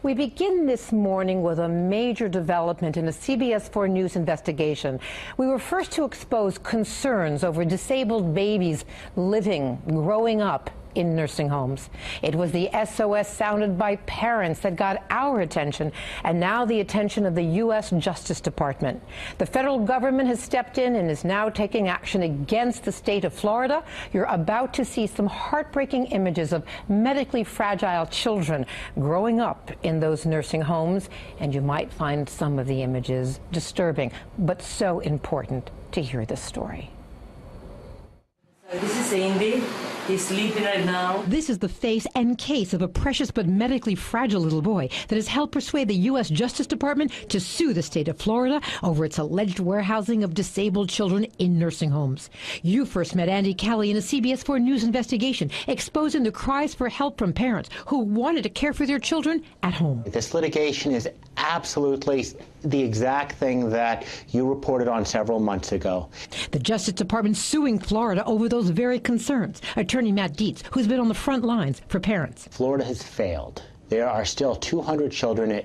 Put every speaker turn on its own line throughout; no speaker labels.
We begin this morning with a major development in a CBS 4 News investigation. We were first to expose concerns over disabled babies living, growing up in nursing homes. It was the SOS sounded by parents that got our attention, and now the attention of the U.S. Justice Department. The federal government has stepped in and is now taking action against the state of Florida. You're about to see some heartbreaking images of medically fragile children growing up in those nursing homes, and you might find some of the images disturbing, but so important to hear this story.
This is Andy. He's sleeping right now.
This is the face and case of a precious but medically fragile little boy that has helped persuade the U.S. Justice Department to sue the state of Florida over its alleged warehousing of disabled children in nursing homes. You first met Andy Calley in a CBS 4 News investigation, exposing the cries for help from parents who wanted to care for their children at home.
This litigation is absolutely the exact thing that you reported on several months ago.
The Justice Department suing Florida over those very concerns. Attorney Matt Dietz, who's been on the front lines for parents.
Florida has failed. There are still 200 children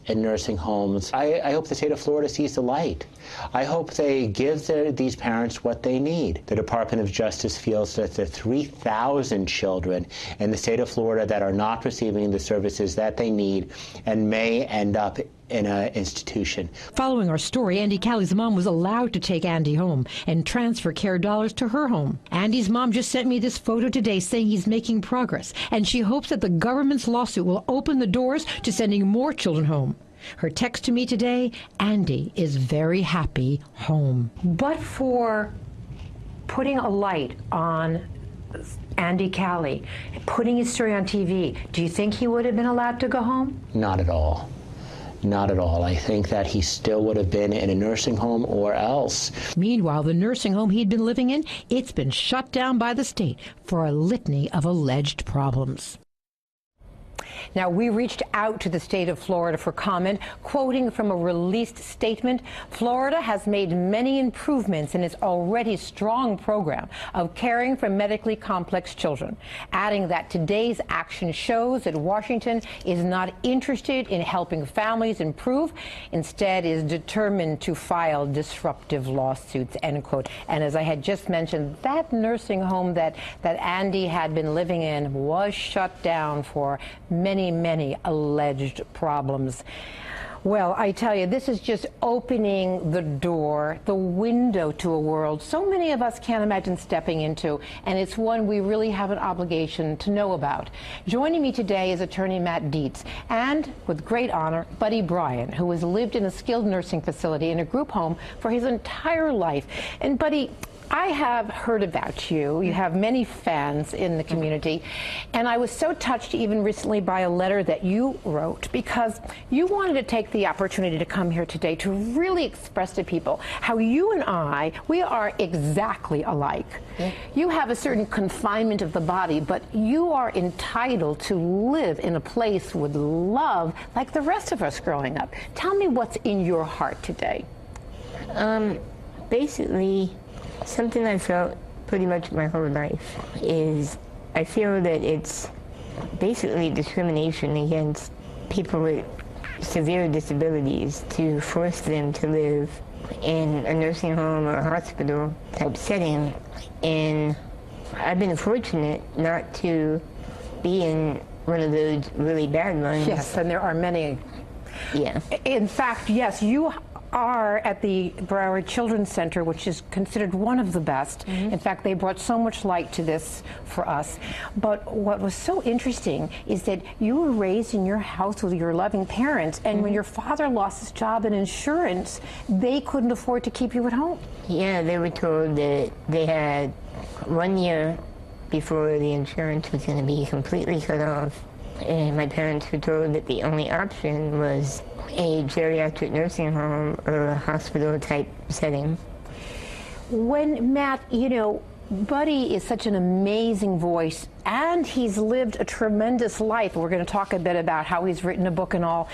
in nursing homes. I hope the state of Florida sees the light. I hope they give these parents what they need. The Department of Justice feels that the 3,000 children in the state of Florida that are not receiving the services that they need and may end up in an institution.
Following our story, Andy Calley's mom was allowed to take Andy home and transfer care dollars to her home. Andy's mom just sent me this photo today saying he's making progress, and she hopes that the government's lawsuit will open the doors to sending more children home. Her text to me today, Andy is very happy home. But for putting a light on Andy Calley, putting his story on TV, do you think he would have been allowed to go home?
Not at all. Not at all. I think that he still would have been in a nursing home or else.
Meanwhile, the nursing home he'd been living in, it's been shut down by the state for a litany of alleged problems. Now, we reached out to the state of Florida for comment, quoting from a released statement. Florida has made many improvements in its already strong program of caring for medically complex children, adding that today's action shows that Washington is not interested in helping families improve, instead is determined to file disruptive lawsuits, end quote. And as I had just mentioned, that nursing home that Andy had been living in was shut down for many alleged problems. Well, I tell you, this is just opening the door, the window to a world so many of us can't imagine stepping into, and it's one we really have an obligation to know about. Joining me today is attorney Matt Dietz, and with great honor, Buddy Bryan, who has lived in a skilled nursing facility in a group home for his entire life. And Buddy, I have heard about you. You have many fans in the community, and I was so touched even recently by a letter that you wrote because you wanted to take the opportunity to come here today to really express to people how you and we are exactly alike. Yeah. You have a certain confinement of the body, but you are entitled to live in a place with love like the rest of us growing up. Tell me what's in your heart today.
Basically, something I felt pretty much my whole life is I feel that it's basically discrimination against people with severe disabilities to force them to live in a nursing home or a hospital type setting. And I've been fortunate not to be in one of those really bad ones.
Yes, and there are many.
Yeah.
In fact, yes, you are at the Broward Children's Center, which is considered one of the best. In fact, they brought so much light to this for us. But what was so interesting is that you were raised in your house with your loving parents, and when your father lost his job in insurance, they couldn't afford to keep you at home.
Yeah, they were told that they had 1 year before the insurance was going to be completely cut off. And my parents were told that the only option was a geriatric nursing home or a hospital type setting.
When Matt, you know, Buddy is such an amazing voice, and he's lived a tremendous life. We're going to talk a bit about how he's written a book and all.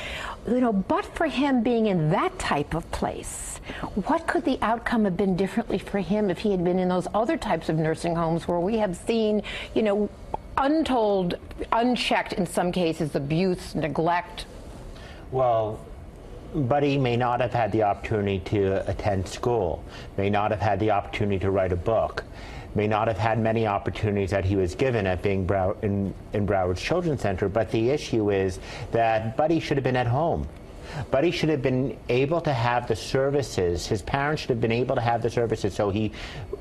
You know, but for him being in that type of place, what could the outcome have been differently for him if he had been in those other types of nursing homes where we have seen, you know, untold, unchecked in some cases, abuse, neglect,
Well, Buddy may not have had the opportunity to attend school, may not have had the opportunity to write a book, may not have had many opportunities that he was given at being in Broward's Children's Center, but the issue is that Buddy should have been at home. Buddy should have been able to have the services. His parents should have been able to have the services. So he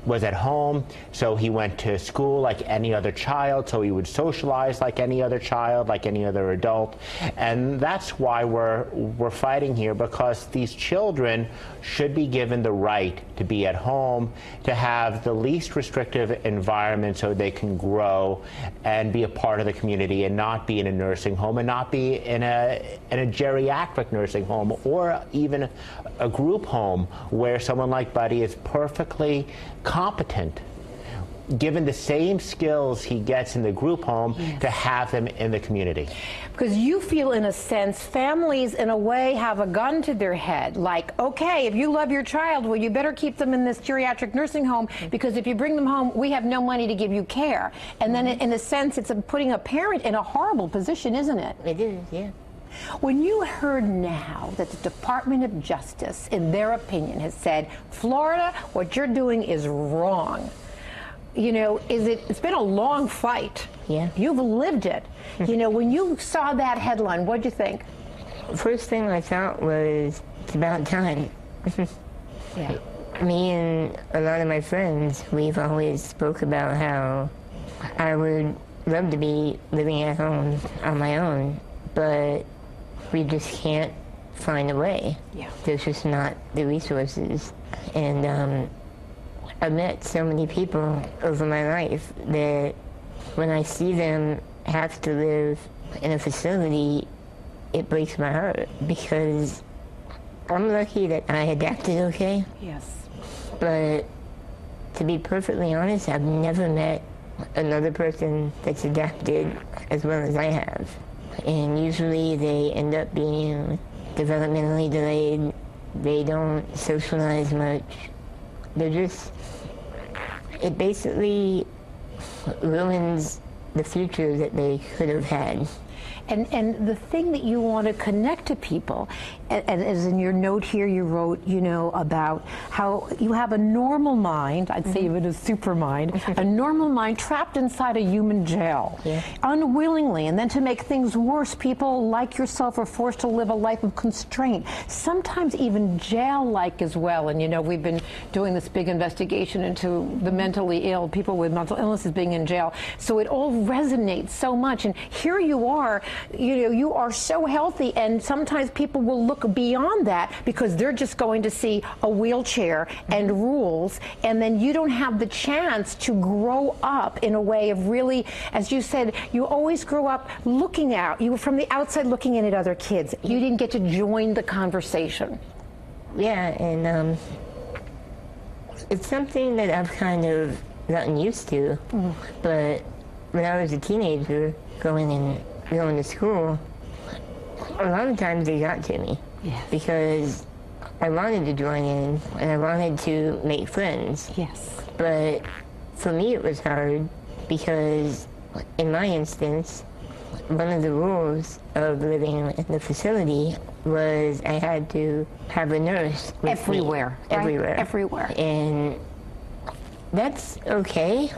was at home, so he went to school like any other child, so he would socialize like any other child, like any other adult. And that's why we're fighting here, because these children should be given the right to be at home, to have the least restrictive environment so they can grow and be a part of the community, and not be in a nursing home, and not be in a geriatric nursing home, or even a group home where someone like Buddy is perfectly competent, given the same skills he gets in the group home, to have them in the community.
Because you feel, in a sense, families in a way have a gun to their head, like, okay, if you love your child, well, you better keep them in this geriatric nursing home, because if you bring them home, we have no money to give you care. And then in a sense, it's putting a parent in a horrible position, isn't it?
It is, yeah.
When you heard now that the Department of Justice, in their opinion, has said, Florida, what you're doing is wrong, you know, it's been a long fight.
Yeah.
You've lived it. You know, when you saw that headline, what'd you think?
First thing I thought was, it's about time.
Yeah.
Me and a lot of my friends, we've always spoke about how I would love to be living at home on my own, but we just can't find a way.
Yeah.
There's just not the resources. And I've met so many people over my life that when I see them have to live in a facility, it breaks my heart, because I'm lucky that I adapted okay.
Yes.
But to be perfectly honest, I've never met another person that's adapted as well as I have. And usually they end up being developmentally delayed. They don't socialize much. They're just, it basically ruins the future that they could have had.
And the thing that you want to connect to people, and as in your note here you wrote, you know, about how you have a normal mind, I'd say even a super mind, a normal mind trapped inside a human jail, unwillingly, and then to make things worse, people like yourself are forced to live a life of constraint, sometimes even jail-like as well. And you know, we've been doing this big investigation into the mentally ill, people with mental illnesses being in jail, so it all resonates so much. And here you are, you know, you are so healthy, and sometimes people will look beyond that because they're just going to see a wheelchair and rules, and then you don't have the chance to grow up in a way of really, as you said, you always grow up looking out. You were from the outside looking in at other kids. You didn't get to join the conversation.
Yeah, and it's something that I've kind of gotten used to, but when I was a teenager going to school, a lot of times they got to me.
Yes.
Because I wanted to join in and I wanted to make friends.
Yes.
But for me it was hard because in my instance, one of the rules of living in the facility was I had to have a nurse with
Everywhere.
me.
Right?
Everywhere.
Everywhere.
And that's okay,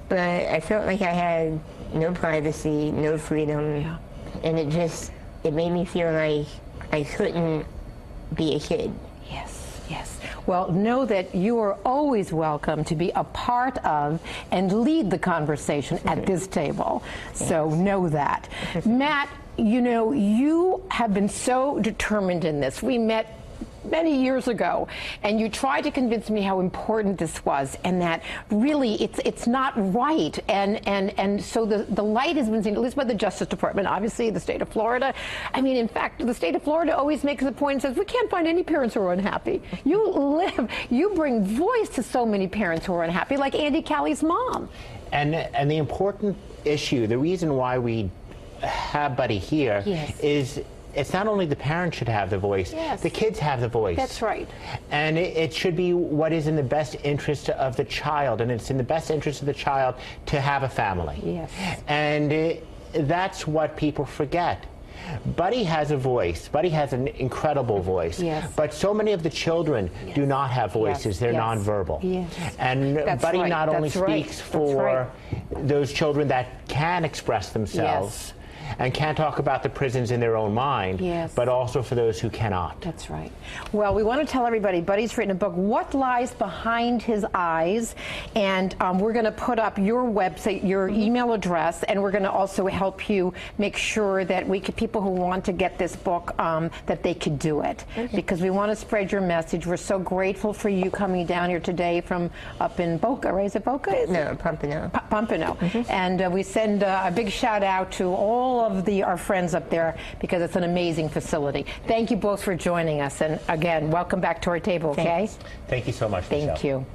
but I felt like I had no privacy, no freedom, and it made me feel like I couldn't be a kid.
Yes, yes. Well, know that you are always welcome to be a part of and lead the conversation at this table. So know that. Matt, you know, you have been so determined in this. We met many years ago, and you tried to convince me how important this was, and that really it's not right, and so the light has been seen, at least by the Justice Department, obviously the state of Florida. I mean, in fact, the state of Florida always makes a point and says, we can't find any parents who are unhappy. You bring voice to so many parents who are unhappy, like Andy Callie's mom.
And the important issue, the reason why we have Buddy here is it's not only the parents should have the voice, the kids have the voice.
That's right.
And it should be what is in the best interest of the child, and it's in the best interest of the child to have a family.
Yes.
And that's what people forget. Buddy has a voice. Buddy has an incredible voice.
Yes.
But so many of the children do not have voices.
Yes.
They're
Yes.
nonverbal.
Yes.
And
That's
Buddy
right.
not only
That's right.
speaks
That's
for
right.
those children that can express themselves and can talk about the prisons in their own mind,
Yes.
but also for those who cannot.
That's right. Well, we want to tell everybody, Buddy's written a book, What Lies Behind His Eyes, and we're going to put up your website, your email address, and we're going to also help you make sure that people who want to get this book, that they could do it. Because we want to spread your message. We're so grateful for you coming down here today from up in Boca, right? Is it Boca?
No, Pompano.
Pompano. And we send a big shout out to all of our friends up there, because it's an amazing facility. Thank you both for joining us, and again, welcome back to our table. Okay?
Thanks.
Thank you so much,
Thank
Michelle.
you.